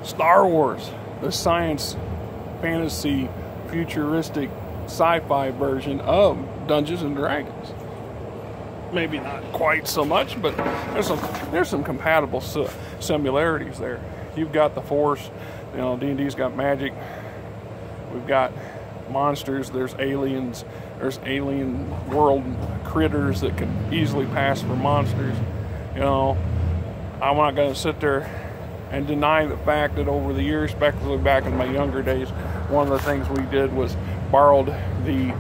Star Wars, the science, fantasy, futuristic, sci-fi version of Dungeons and Dragons. Maybe not quite so much, but there's some compatible similarities there. You've got the Force, you know, D&D's got magic. We've got monsters. There's aliens. There's alien world critters that can easily pass for monsters. You know, I'm not going to sit there and deny the fact that over the years, especially back in my younger days, one of the things we did was borrowed the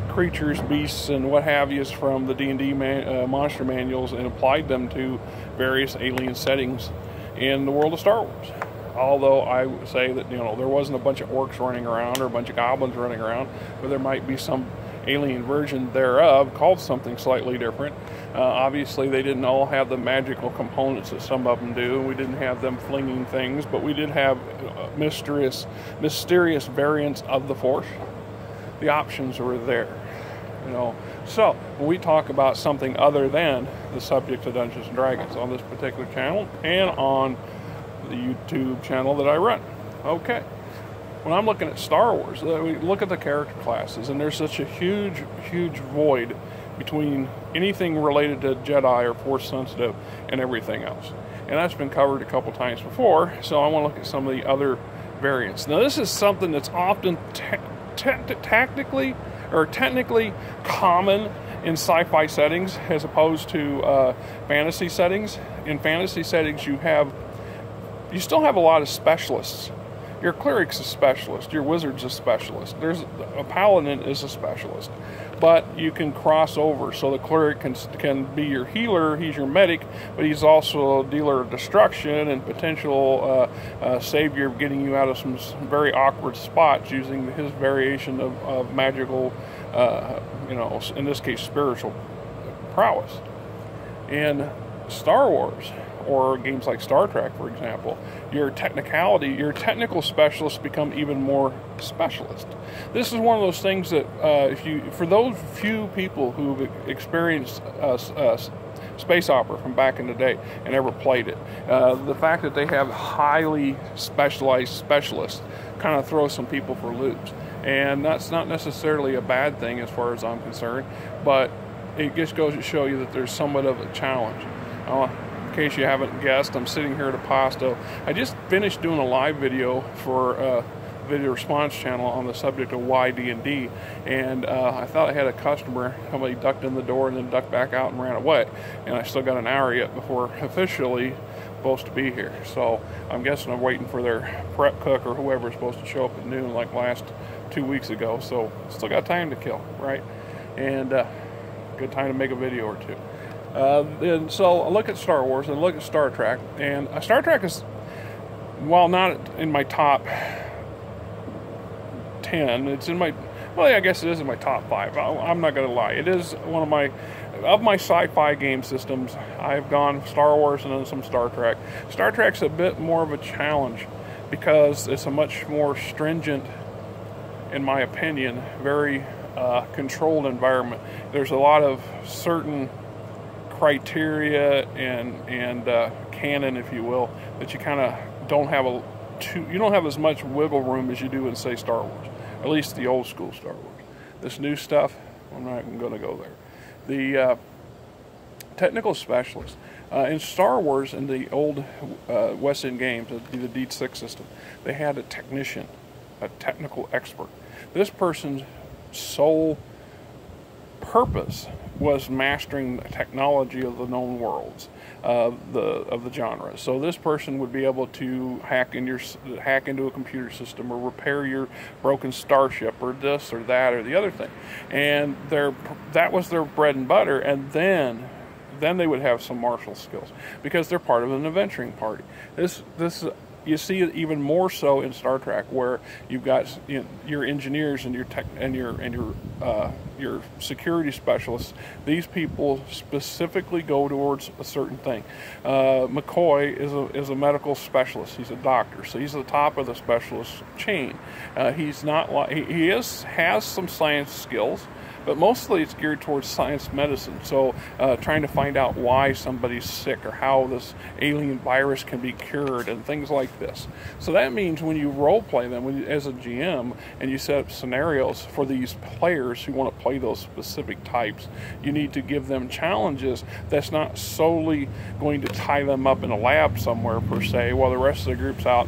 creatures, beasts, and what have yous from the D&D monster manuals and applied them to various alien settings in the world of Star Wars. Although I would say that, you know, there wasn't a bunch of orcs running around or a bunch of goblins running around, but there might be some alien version thereof called something slightly different. Obviously, they didn't all have the magical components that some of them do. We didn't have them flinging things, but we did have mysterious variants of the Force. The options were there, you know. So when we talk about something other than the subject of Dungeons and Dragons on this particular channel and on the YouTube channel that I run, okay. When I'm looking at Star Wars, we look at the character classes, and there's such a huge void between anything related to Jedi or Force sensitive and everything else. And that's been covered a couple times before, so I want to look at some of the other variants. Now, this is something that's often technically common in sci-fi settings as opposed to fantasy settings. In fantasy settings, you still have a lot of specialists. Your cleric's a specialist. Your wizard's a specialist. A paladin is a specialist. But you can cross over. So the cleric can be your healer. He's your medic. But he's also a dealer of destruction and potential savior, getting you out of some very awkward spots using his variation of magical, you know, in this case, spiritual prowess. In Star Wars, or games like Star Trek, for example, your technical specialists become even more specialist. This is one of those things that, for those few people who've experienced space opera from back in the day and ever played it, the fact that they have highly specialized specialists kind of throws some people for loops. And that's not necessarily a bad thing as far as I'm concerned, but it just goes to show you that there's somewhat of a challenge. In case you haven't guessed, I'm sitting here at Aposto. I just finished doing a live video for video response channel on the subject of why D&D, and I thought I had a customer. Somebody ducked in the door and then ducked back out and ran away, and I still got an hour yet before officially supposed to be here. So I'm guessing I'm waiting for their prep cook or whoever's supposed to show up at noon like last 2 weeks ago. So still got time to kill, right? And good time to make a video or two. And so I look at Star Wars and look at Star Trek, and Star Trek is, while not in my top 10, it's in my, well, I guess it is in my top 5. I'm not going to lie. It is one of my sci-fi game systems. I've gone Star Wars and then some Star Trek. Star Trek's a bit more of a challenge because it's a much more stringent, in my opinion, very controlled environment. There's a lot of certain criteria and canon, if you will, that you kind of don't have you don't have as much wiggle room as you do in, say, Star Wars. At least the old school Star Wars. This new stuff, I'm not even going to go there. The technical specialist in Star Wars, in the old West End games, the D6 system, they had a technician, a technical expert. This person's sole purpose was mastering the technology of the known worlds of the genre. So this person would be able to hack into a computer system or repair your broken starship or this or that or the other thing, and that was their bread and butter. And then they would have some martial skills because they're part of an adventuring party. This you see it even more so in Star Trek, where you've got your engineers and your security specialists. These people specifically go towards a certain thing. McCoy is a medical specialist. He's a doctor, so he's the top of the specialist chain. He's not like he has some science skills, but mostly it's geared towards science medicine. So trying to find out why somebody's sick or how this alien virus can be cured and things like this. So that means when you role play them as a GM and you set up scenarios for these players who want to play those specific types, you need to give them challenges that's not solely going to tie them up in a lab somewhere per se while the rest of the group's out,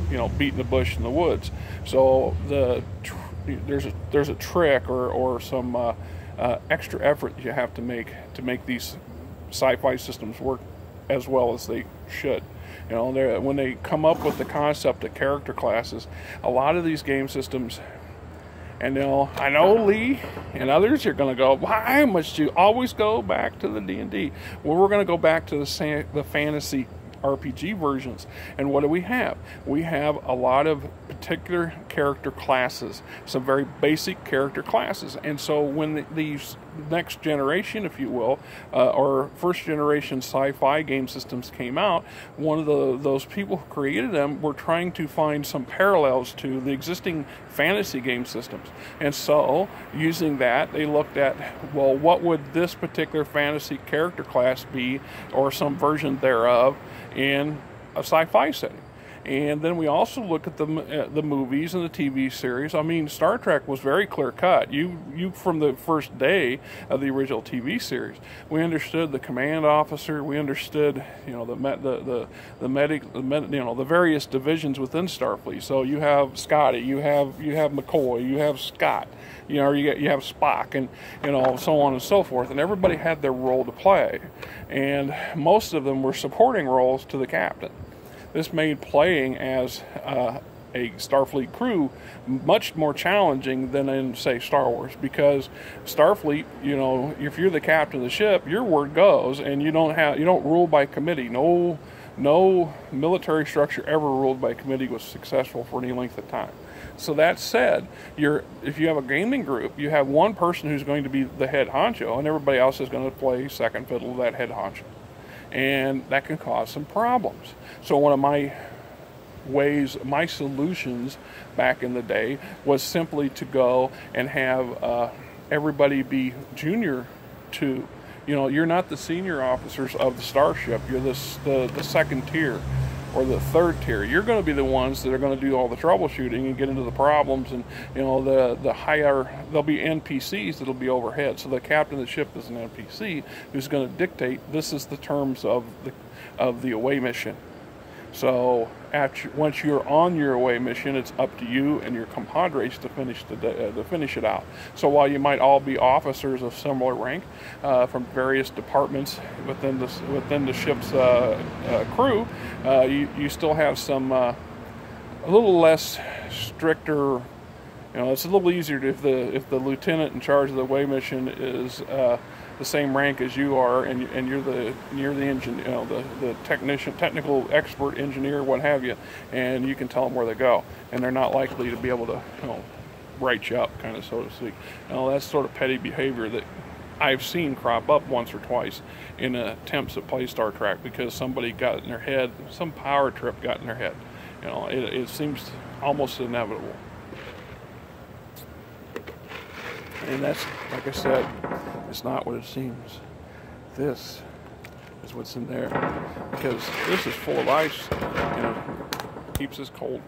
you know, beating the bush in the woods. So there's a trick or some extra effort you have to make these sci-fi systems work as well as they should. You know, when they come up with the concept of character classes, a lot of these game systems, and I know Lee and others are going to go, why must you always go back to the D&D? Well, we're going to go back to the fantasy RPG versions. And what do we have? We have a lot of particular character classes, some very basic character classes. And so when these next generation, if you will, or first generation sci-fi game systems came out, one of those people who created them were trying to find some parallels to the existing fantasy game systems. And so using that, they looked at, well, what would this particular fantasy character class be, or some version thereof, in a sci-fi setting. And then we also look at the movies and the TV series. I mean, Star Trek was very clear cut. You from the first day of the original TV series, we understood the command officer. We understood, you know, the medic, you know, the various divisions within Starfleet. So you have Scotty, you have McCoy, you have Scott, you know, you have Spock, and you know, so on and so forth. And everybody had their role to play, and most of them were supporting roles to the captain. This made playing as a Starfleet crew much more challenging than in, say, Star Wars, because Starfleet, you know, if you're the captain of the ship, your word goes, and you don't rule by committee. No military structure ever ruled by committee was successful for any length of time. So that said, if you have a gaming group, you have one person who's going to be the head honcho, and everybody else is going to play second fiddle to that head honcho. And that can cause some problems. So one of my solutions back in the day was simply to go and have everybody be junior to, you know, you're not the senior officers of the starship, you're the second tier or the third tier. You're going to be the ones that are going to do all the troubleshooting and get into the problems, and you know, the higher, there'll be NPCs that'll be overhead. So the captain of the ship is an NPC who's going to dictate, this is the terms of the away mission. So once you're on your away mission, it's up to you and your compadres to finish it out. So while you might all be officers of similar rank from various departments within the ship's crew, you still have some a little less stricter. You know, it's a little easier if the lieutenant in charge of the away mission is the same rank as you are, and you're the engineer, you know, the technical expert engineer, what have you, and you can tell them where they go, and they're not likely to be able to, you know, write you up, kind of, so to speak. You know, that's sort of petty behavior that I've seen crop up once or twice in attempts to play Star Trek, because somebody got in their head, some power trip got in their head. You know, it seems almost inevitable. And that's, like I said, it's not what it seems. This is what's in there, because this is full of ice, you know, keeps us cold.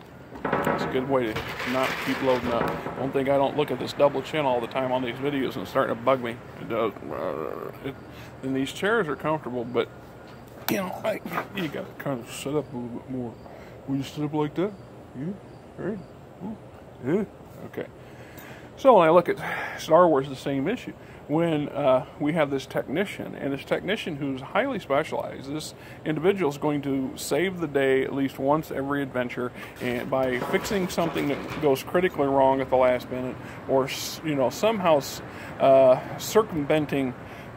It's a good way to not keep loading up. One thing, I don't look at this double chin all the time on these videos, and it's starting to bug me. It does. And these chairs are comfortable, but you know, you got to kind of set up a little bit more. Will you sit up like that? Yeah, right. Yeah. Okay. So when I look at Star Wars, the same issue. When we have this technician, and this technician who's highly specialized, this individual is going to save the day at least once every adventure, and by fixing something that goes critically wrong at the last minute, or you know, somehow circumventing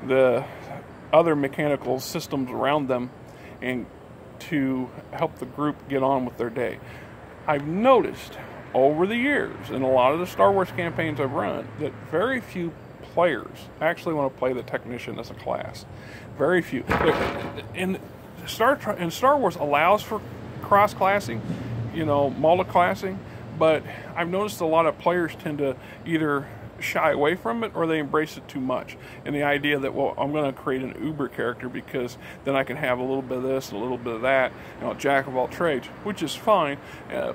the other mechanical systems around them, and to help the group get on with their day. I've noticed over the years, in a lot of the Star Wars campaigns I've run, that very few players actually want to play the technician as a class. Very few. And Star Wars allows for cross-classing, you know, multi-classing, but I've noticed a lot of players tend to either shy away from it or they embrace it too much. And the idea that, well, I'm going to create an uber character because then I can have a little bit of this, a little bit of that, you know, jack of all trades, which is fine,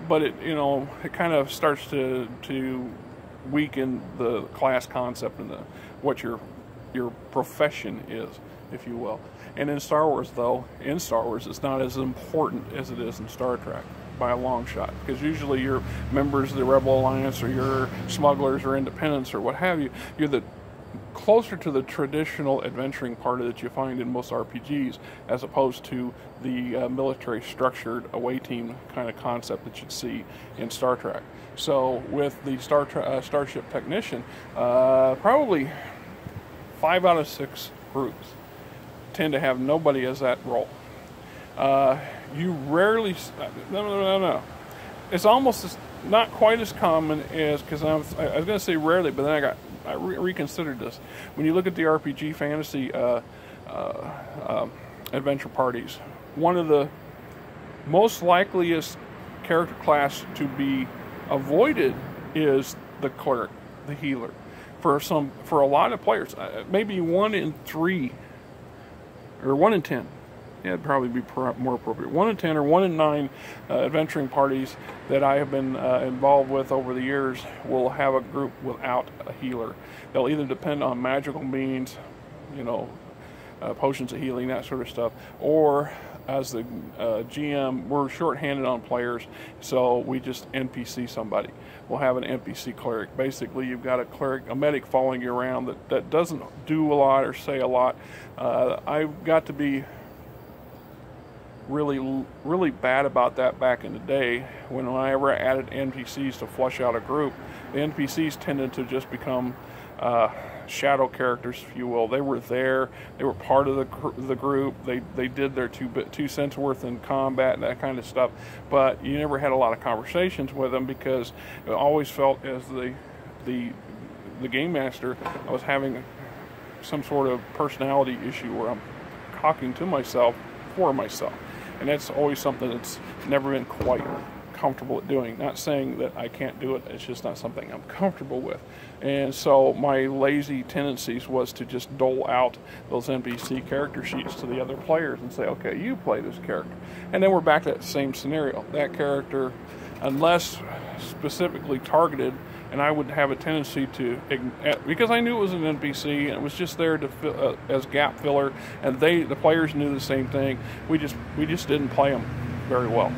but it, you know, it kind of starts to weaken the class concept and what your profession is, if you will. And in Star Wars, though, it's not as important as it is in Star Trek by a long shot, because usually you're members of the Rebel Alliance or you're smugglers or independents or what have you. You're the closer to the traditional adventuring party that you find in most RPGs, as opposed to the military structured away team kind of concept that you'd see in Star Trek. So with the Starship Technician, probably 5 out of 6 groups tend to have nobody as that role. You rarely, no. It's almost not quite as common as, because I was going to say rarely, but then I reconsidered this. When you look at the RPG fantasy adventure parties, one of the most likeliest character class to be avoided is the cleric, the healer. For a lot of players, maybe 1 in 3 or 1 in 10. Yeah, it'd probably be more appropriate. 1 in 10 or 1 in 9 adventuring parties that I have been involved with over the years will have a group without a healer. They'll either depend on magical means, you know, potions of healing, that sort of stuff, or as the GM, we're short-handed on players, so we just NPC somebody. We'll have an NPC cleric. Basically, you've got a cleric, a medic following you around that doesn't do a lot or say a lot. I've got to be really bad about that back in the day when I ever added NPCs to flush out a group. The NPCs tended to just become shadow characters, if you will. They were there, they were part of the group, they did their 2 cents worth in combat and that kind of stuff, but you never had a lot of conversations with them because it always felt as the game master, I was having some sort of personality issue where I'm talking to myself for myself. And that's always something that's never been quite comfortable at doing. Not saying that I can't do it, it's just not something I'm comfortable with. And so my lazy tendencies was to just dole out those NPC character sheets to the other players and say, okay, you play this character. And then we're back to that same scenario. That character, unless specifically targeted, and I would have a tendency to, because I knew it was an NPC and it was just there to fill, as gap filler, and the players knew the same thing. We just didn't play them very well.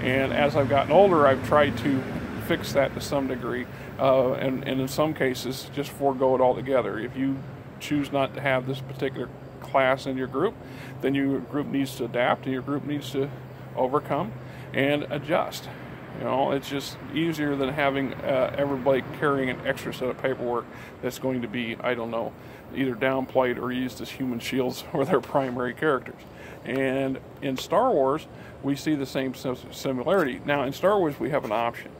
And as I've gotten older, I've tried to fix that to some degree, and in some cases, just forego it altogether. If you choose not to have this particular class in your group, then your group needs to adapt and your group needs to overcome and adjust. You know, it's just easier than having everybody carrying an extra set of paperwork that's going to be, I don't know, either downplayed or used as human shields for their primary characters. And in Star Wars, we see the same similarity. Now, in Star Wars, we have an option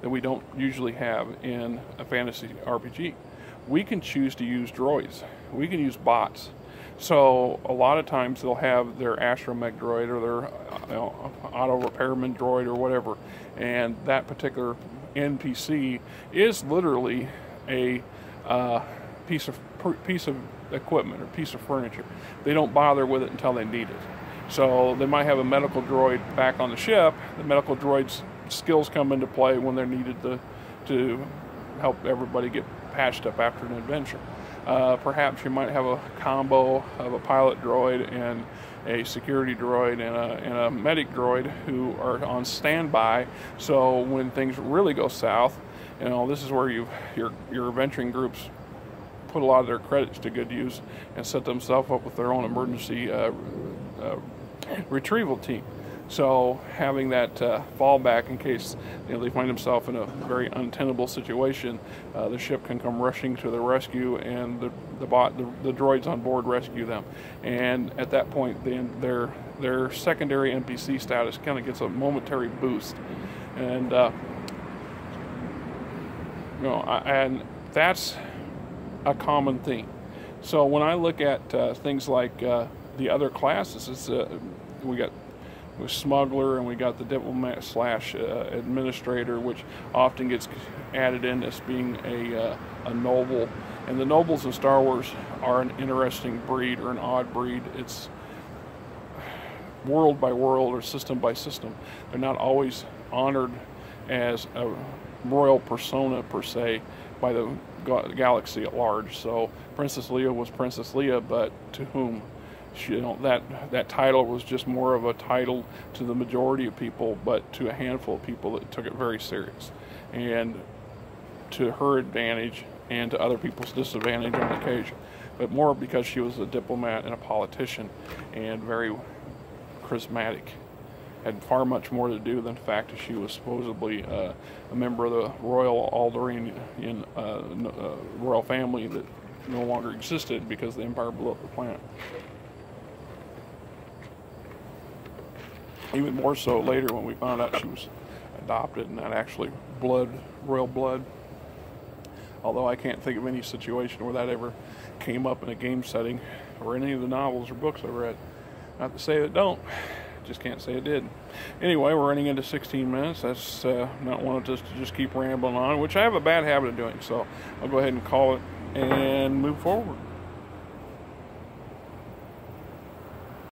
that we don't usually have in a fantasy RPG. We can choose to use droids. We can use bots. So a lot of times they'll have their astromech droid or their auto repairman droid or whatever, and that particular NPC is literally a piece of equipment or piece of furniture. They don't bother with it until they need it. So they might have a medical droid back on the ship. The medical droid's skills come into play when they're needed to help everybody get patched up after an adventure. Perhaps you might have a combo of a pilot droid and a security droid and a medic droid who are on standby. So when things really go south, you know, this is where your adventuring groups put a lot of their credits to good use and set themselves up with their own emergency retrieval team. So having that fallback in case they find themselves in a very untenable situation, the ship can come rushing to the rescue, and the droids on board rescue them. And at that point, then their secondary NPC status kind of gets a momentary boost, and and that's a common theme. So when I look at things like the other classes, we got with smuggler, and we got the diplomat slash administrator, which often gets added in as being a noble. And the nobles in Star Wars are an interesting breed, or an odd breed. It's world by world or system by system. They're not always honored as a royal persona per se by the galaxy at large. So Princess Leia was Princess Leia, but to whom? That title was just more of a title to the majority of people, but to a handful of people that took it very serious, and to her advantage and to other people's disadvantage on occasion, but more because she was a diplomat and a politician and very charismatic. Had far much more to do than the fact that she was supposedly a member of the royal Alderaanian royal family that no longer existed because the Empire blew up the planet. Even more so later when we found out she was adopted and not actually royal blood. Although I can't think of any situation where that ever came up in a game setting or any of the novels or books I read. Not to say it don't, just can't say it did. Anyway, we're running into 16 minutes. That's not wanting us to just keep rambling on, which I have a bad habit of doing, so I'll go ahead and call it and move forward.